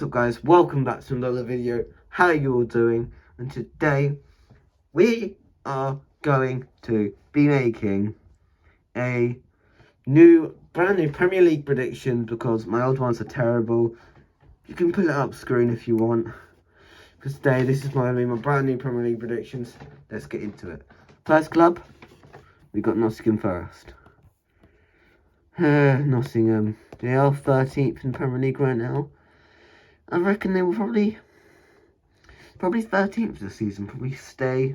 What's up guys, welcome back to another video. How are you all doing? And today we are going to be making a brand new Premier League prediction because my old ones are terrible. You can put it up screen if you want. For today, this is my brand new Premier League predictions. Let's get into it. First club, we got Nottingham Forest. Nottingham, they are 13th in the Premier League right now. I reckon they will probably 13th this season, probably stay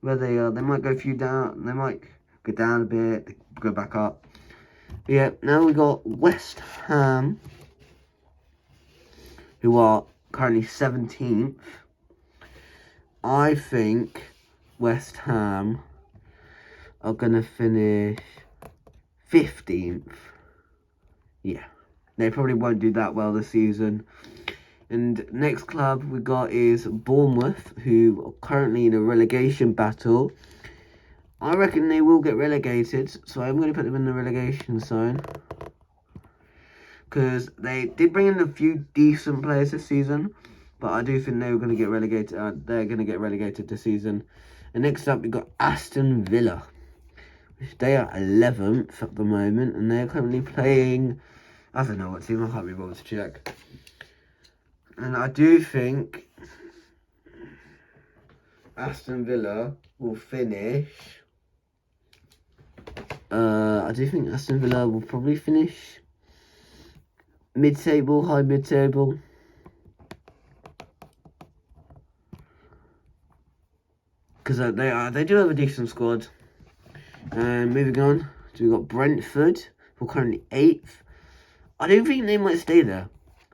where they are. They might go a few down, they might go down a bit, go back up. But yeah, now we got West Ham, who are currently 17th. I think West Ham are going to finish 15th. Yeah, they probably won't do that well this season. And next club we got is Bournemouth, who are currently in a relegation battle. I reckon they will get relegated, so I'm going to put them in the relegation zone. Because they did bring in a few decent players this season, but I do think they were going to get relegated. They're going to get relegated this season. And next up we got Aston Villa, which they are 11th at the moment, and they're currently playing, I don't know what team, I can't be bothered to check. And I do think Aston Villa will finish. I do think Aston Villa will probably finish mid-table, high mid-table. Because they do have a decent squad. And moving on, so we've got Brentford, who are currently 8th. I don't think they might stay there.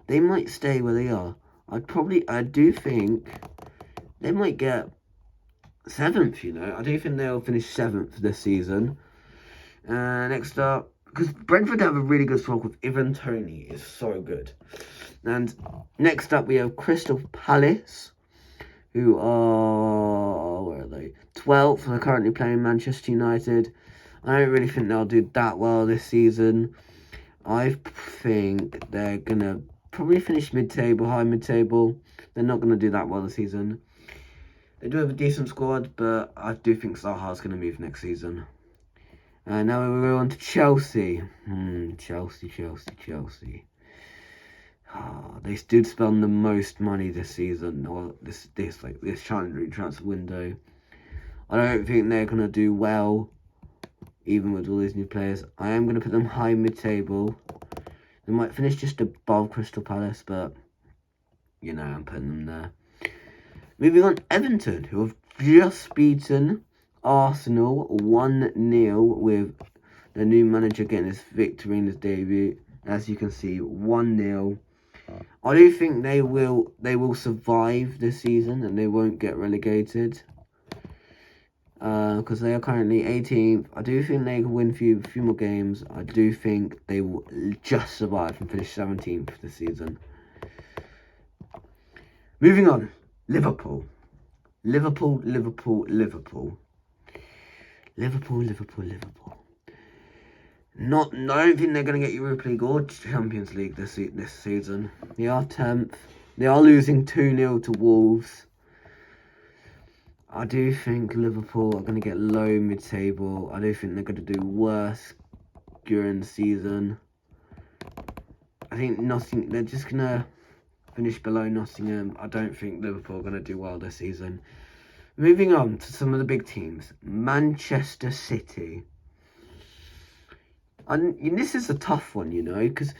They might stay where they are. I do think they might get 7th, you know. I do think they'll finish 7th this season. Next up, because Brentford have a really good squad with Ivan Toney, is so good. And next up we have Crystal Palace, who are, where are they? 12th, they're currently playing Manchester United. I don't really think they'll do that well this season. I think they're going to probably finish mid-table, high mid-table. They're not going to do that well this season. They do have a decent squad, but I do think Zaha's going to move next season. Now we go on to Chelsea. Chelsea. Oh, they did spend the most money this season, or this January transfer window. I don't think they're going to do well, even with all these new players. I am going to put them high mid-table. They might finish just above Crystal Palace, but, you know, I'm putting them there. Moving on, Everton, who have just beaten Arsenal 1-0 with the new manager getting his victory in his debut. As you can see, 1-0. I do think they will survive this season and they won't get relegated. Because they are currently 18th. I do think they can win a few more games. I do think they will just survive and finish 17th this season. Moving on, Liverpool. I don't think they're going to get Europa League or Champions League this season. They are 10th. They are losing 2-0 to Wolves. I do think Liverpool are going to get low mid-table. I do think they're going to do worse during the season. I think they're just going to finish below Nottingham. I don't think Liverpool are going to do well this season. Moving on to some of the big teams. Manchester City. And this is a tough one, you know, because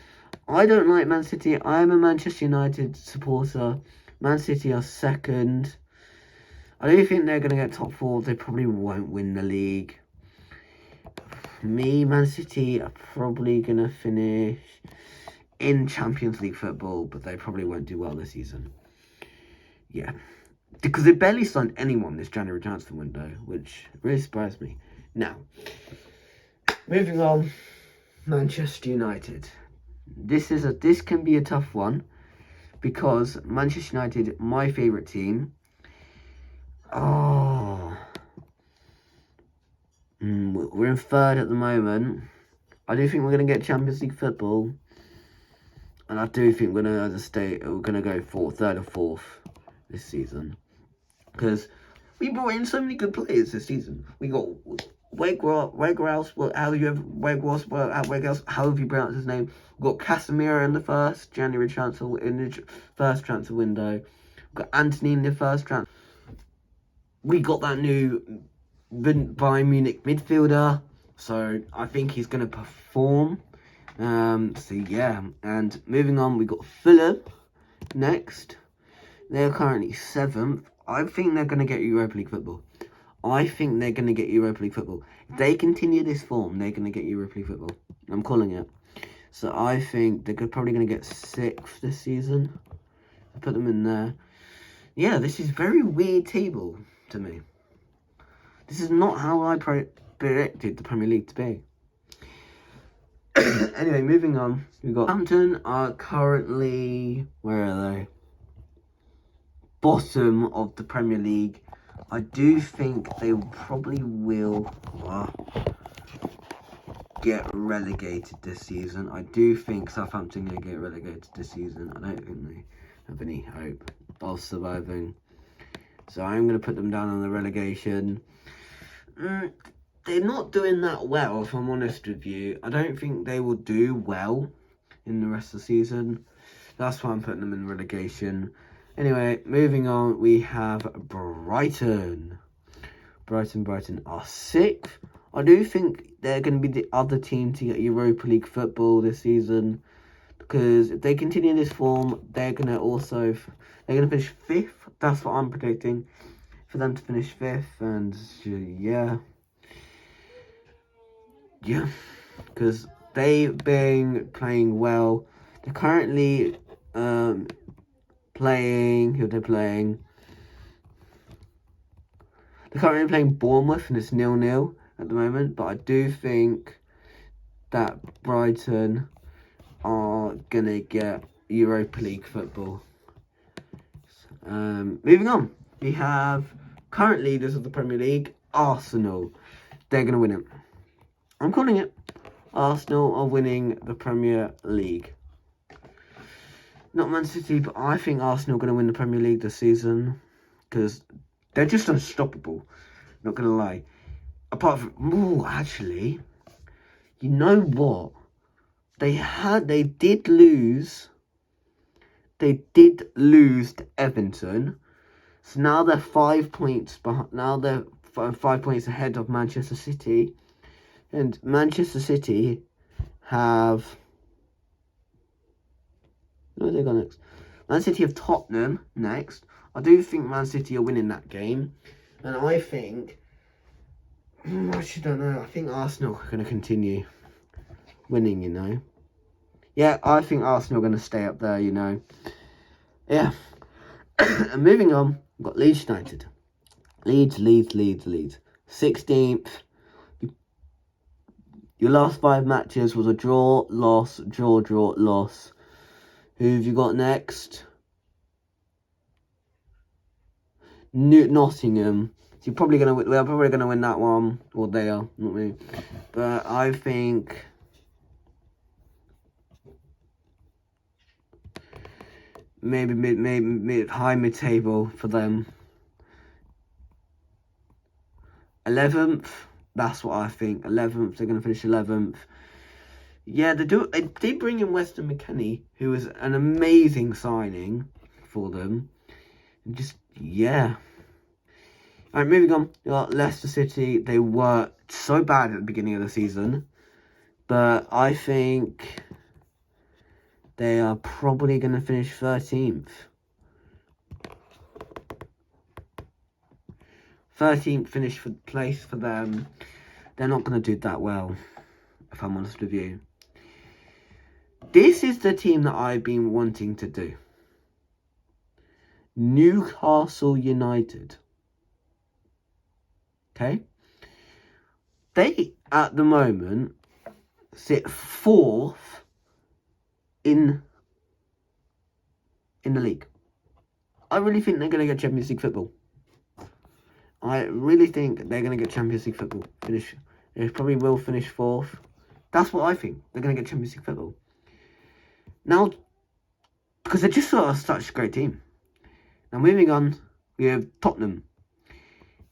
I don't like Man City. I am a Manchester United supporter. Man City are 2nd. I do think they're going to get top 4. They probably won't win the league. Man City are probably going to finish in Champions League football, but they probably won't do well this season. Yeah. Because they barely signed anyone this January transfer window, which really surprised me. Now, moving on, Manchester United. This can be a tough one because Manchester United, my favourite team. We're in 3rd at the moment. I do think we're going to get Champions League football. And I do think we're gonna go third or fourth this season. Because we brought in so many good players this season. We got Weghorst, however you pronounce his name. We got Casemiro in the first transfer window. We got Anthony in the first transfer. We got that new Bayern Munich midfielder, so I think he's going to perform. So yeah, and moving on, we got Fulham next. They're currently 7th. I think they're going to get Europa League football. If they continue this form, they're going to get Europa League football. I'm calling it. So I think they're probably going to get 6th this season. I put them in there. Yeah, this is very weird table to me. This is not how I predicted the Premier League to be. Anyway, moving on. We've got Southampton are currently... Where are they? Bottom of the Premier League. I do think they probably will get relegated this season. I do think Southampton are going to get relegated this season. I don't think they have any hope of surviving. So I'm going to put them down on the relegation. They're not doing that well, if I'm honest with you. I don't think they will do well in the rest of the season. That's why I'm putting them in relegation. Anyway, moving on, we have Brighton. Brighton are 6th. I do think they're going to be the other team to get Europa League football this season. Because if they continue this form, they're going to finish 5th. That's what I'm predicting. For them to finish 5th. And yeah. Yeah. Because they've been playing well. They're currently playing. Who are they playing? They're currently playing Bournemouth, and it's 0-0 at the moment. But I do think that Brighton are going to get Europa League football. Moving on. We have current leaders of the Premier League, Arsenal. They're going to win it. I'm calling it. Arsenal are winning the Premier League. Not Man City, but I think Arsenal are going to win the Premier League this season. Because they're just unstoppable. Not going to lie. Apart from... actually... You know what? They did lose to Everton. So now they're 5 points behind. Now they're 5 points ahead of Manchester City. And Manchester City have... Where do they go next? Man City have Tottenham next. I do think Man City are winning that game. And I think... I actually don't know. I think Arsenal are going to continue winning, you know. Yeah, I think Arsenal are going to stay up there, you know. Yeah. And moving on, we've got Leeds United. Leeds. 16th. Your last 5 matches was a draw, loss, draw, loss. Who have you got next? Nottingham. So we're probably going to win that one. Or they are, not me. But I think... Maybe high mid-table for them. 11th. That's what I think. 11th. They're going to finish 11th. Yeah, they did bring in Weston McKennie, who was an amazing signing for them. Just, yeah. Alright, moving on. You got Leicester City. They were so bad at the beginning of the season. But I think... they are probably going to finish 13th. 13th place for them. They're not going to do that well, if I'm honest with you. This is the team that I've been wanting to do. Newcastle United. Okay? They, at the moment, sit 4th in the league. I really think they're going to get Champions League football. I really think they're going to get Champions League football. They probably will finish 4th. That's what I think. They're going to get Champions League football. Now, because they just are such a great team. Now moving on, we have Tottenham.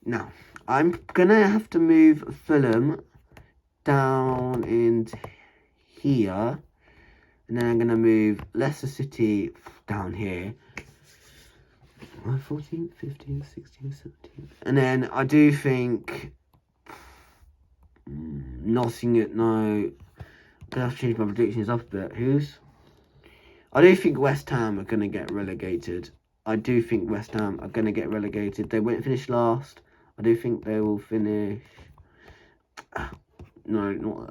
Now I'm gonna have to move Fulham down into here, and then I'm gonna move Leicester City down here. 14, 15, 16, 17. And then I do think Nottingham. No, I'm gonna have to change my predictions up a bit. I do think West Ham are gonna get relegated. I do think West Ham are gonna get relegated. They won't finish last. I do think they will finish. No, not.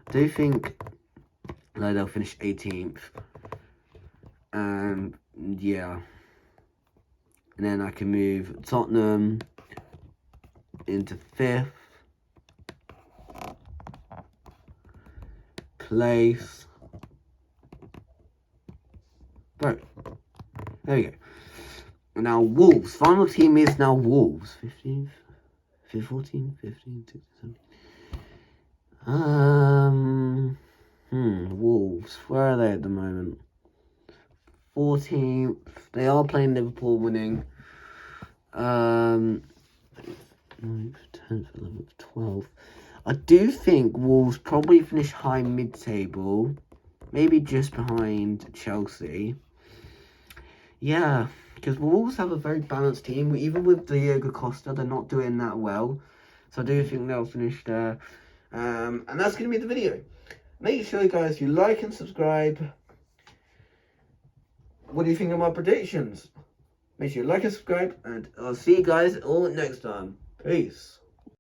I do think they'll finish 18th. And yeah. And then I can move Tottenham into 5th place. Right. There we go. Now Wolves. Final team is now Wolves. 15th, 14, 15, 16, 17. Wolves. Where are they at the moment? 14th. They are playing Liverpool, winning. 9th, 10th, 11th, 12th. I do think Wolves probably finish high mid-table. Maybe just behind Chelsea. Yeah, because Wolves have a very balanced team. Even with Diego Costa, they're not doing that well. So I do think they'll finish there. And that's going to be the video. Make sure, guys, you like and subscribe. What do you think of my predictions? Make sure you like and subscribe, and I'll see you guys all next time. Peace.